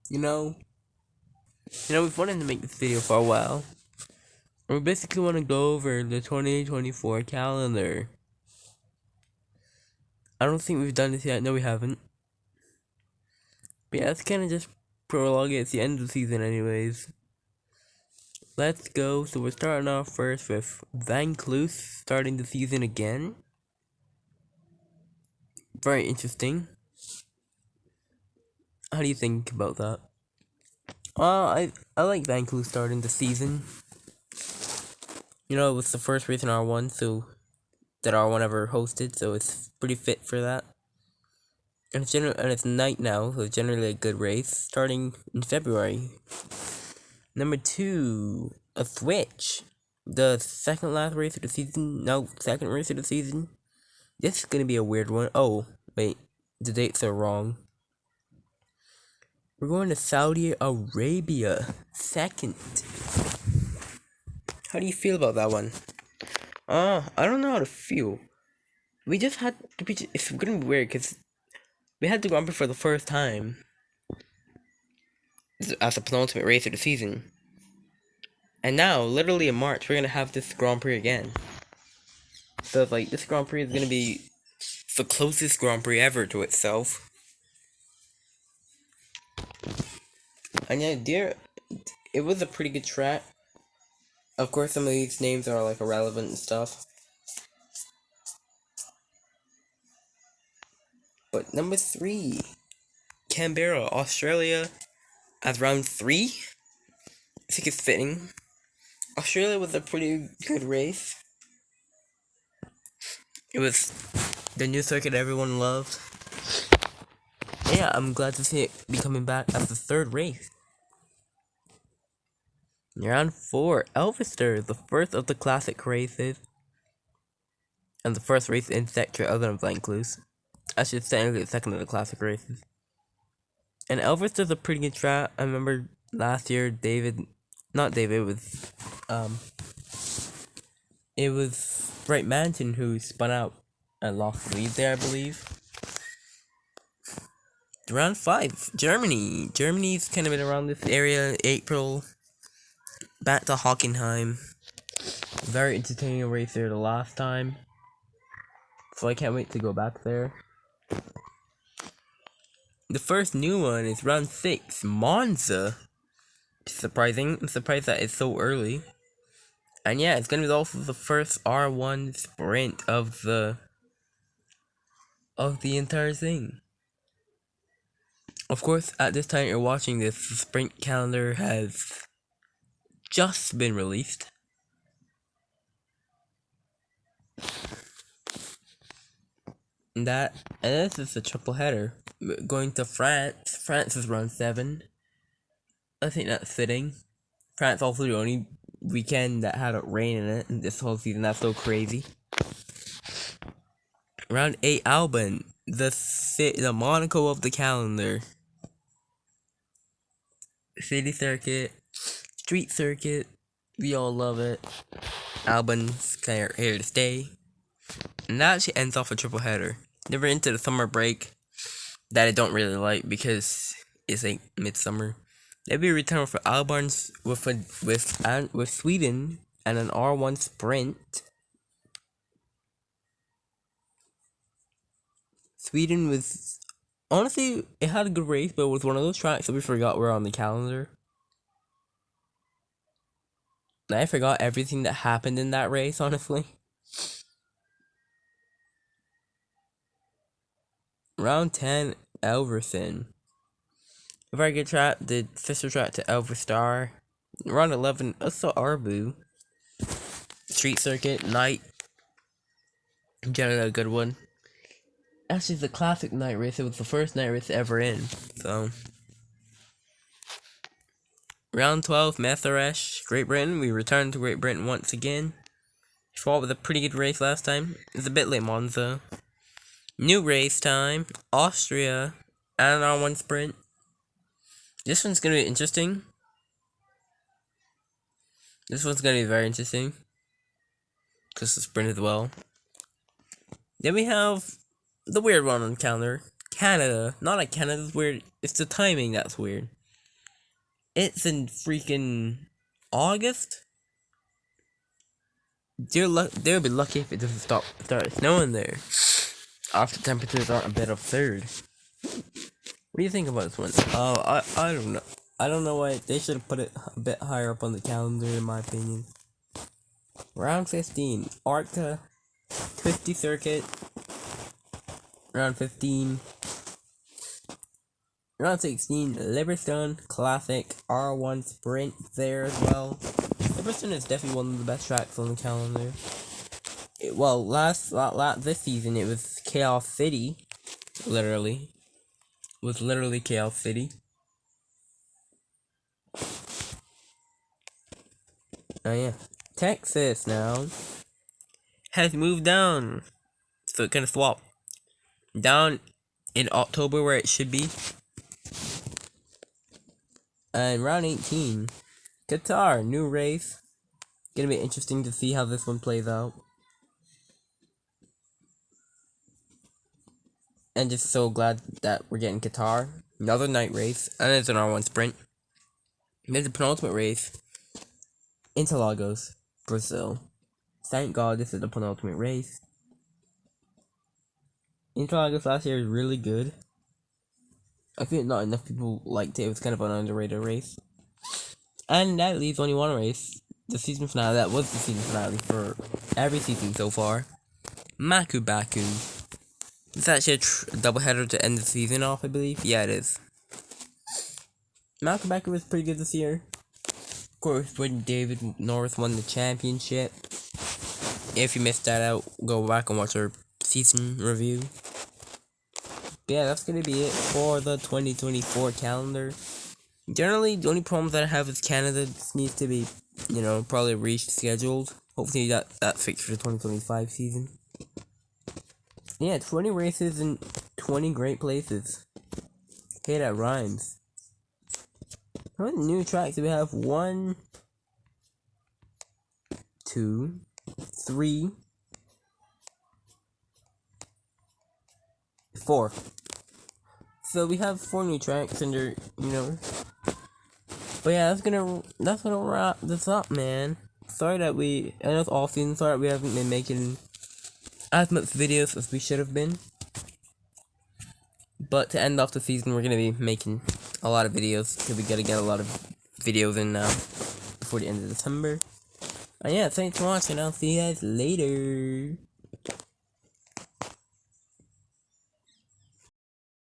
You know, we've wanted to make this video for a while. We basically want to go over the 2024 calendar. I don't think we've done this yet. No, we haven't. But yeah, it's kind of just prologue. It's the end of the season, anyways. Let's go. So we're starting off first with Vaucluse starting the season again. Very interesting. How do you think about that? I like Vaucluse starting the season. It was the first race in R1, so that R1 ever hosted, so it's pretty fit for that. And it's night now, so it's generally a good race starting in February. Number 2, a Switch. The second last race of the season. No, second race of the season. This is gonna be a weird one. Oh, wait, the dates are wrong. We're going to Saudi Arabia. Second. How do you feel about that one? I don't know how to feel. We just had to be. It's gonna be weird because we had the Grand Prix for the first time as the penultimate race of the season. And now, literally in March, we're gonna have this Grand Prix again. So it's like, this Grand Prix is gonna be the closest Grand Prix ever to itself. And yeah, it was a pretty good track. Of course, some of these names are like irrelevant and stuff. But number 3, Canberra, Australia, as round 3. I think it's fitting. Australia was a pretty good race. It was the new circuit everyone loved. Yeah, I'm glad to see it be coming back as the third race. Round 4, Elvester, the first of the classic races. And the first race in sector other than Vaucluse. Actually, it's technically the second of the classic races. And Elvester's a pretty good track. I remember last year, it was Bright Mansion who spun out and lost the lead there, I believe. Round 5, Germany. Germany's kind of been around this area, April. Back to Hockenheim. Very entertaining race there the last time. So I can't wait to go back there. The first new one is round 6, Monza. Surprising. I'm surprised that it's so early. And yeah, it's gonna be also the first R1 sprint of the entire thing. Of course, at this time you're watching this, the sprint calendar has just been released. And this is a triple header. Going to France. France is round 7. I think that's fitting. France also the only weekend that had a rain in it in this whole season. That's so crazy. Round 8, Albon. The Monaco of the calendar. City circuit. Street circuit. We all love it. Albon's kind of here to stay. And that actually ends off a triple header. Then we're into the summer break that I don't really like because it's like midsummer. Then we return for Albon's with Sweden and an R1 sprint. Sweden was honestly, it had a good race, but it was one of those tracks that we forgot were on the calendar. And I forgot everything that happened in that race, honestly. Round 10, Elverson. A very good track, the sister track to Elverstar. Round 11, also Arbu. Street circuit, night. Generally a good one. Actually, it's a classic night race. It was the first night race ever in. So, round 12, Metharesh, Great Britain. We returned to Great Britain once again. Fought with a pretty good race last time. It's a bit like Monza. New race time, Austria, and an R1 sprint. This one's gonna be interesting. This one's gonna be very interesting. Because it's sprint as well. Then we have the weird one on the calendar. Canada. Not like Canada's weird, it's the timing that's weird. It's in freaking August. They'll be lucky if it doesn't start snowing there. After temperatures aren't a bit absurd. What do you think about this one? I don't know. I don't know why they should have put it a bit higher up on the calendar, in my opinion. Round 15, Arca, Twisty Circuit. Round 15. Round 16, Liberstone Classic R1 Sprint there as well. Liberstone is definitely one of the best tracks on the calendar. This season it was Chaos City, literally. It was literally Chaos City. Oh yeah. Texas now has moved down. So it kind of swapped. Down in October where it should be. And round 18, Qatar, new race. Gonna be interesting to see how this one plays out. And just so glad that we're getting Qatar. Another night race, and it's an R1 sprint. There's a penultimate race. Interlagos, Brazil. Thank God this is the penultimate race. Interlagos last year was really good. I think not enough people liked it. It was kind of an underrated race. And that leaves only one race. The season finale. That was the season finale for every season so far. Maku Baku. It's actually a doubleheader to end the season off, I believe. Yeah, it is. Maku Baku was pretty good this year. Of course, when David Norris won the championship. If you missed that out, go back and watch our season review. But yeah, that's gonna be it for the 2024 calendar. Generally, the only problem that I have is Canada just needs to be, probably rescheduled. Hopefully that's fixed for the 2025 season. Yeah, 20 races in 20 great places. Hey, that rhymes. How many new tracks do we have? 1, 2, 3, 4. So we have 4 new tracks under, But yeah, that's gonna wrap this up, man. Sorry that I know it's all season, sorry that we haven't been making as much videos as we should have been. But to end off the season, we're gonna be making a lot of videos, because we gotta get a lot of videos in now before the end of December. And yeah, thanks for watching, I'll see you guys later.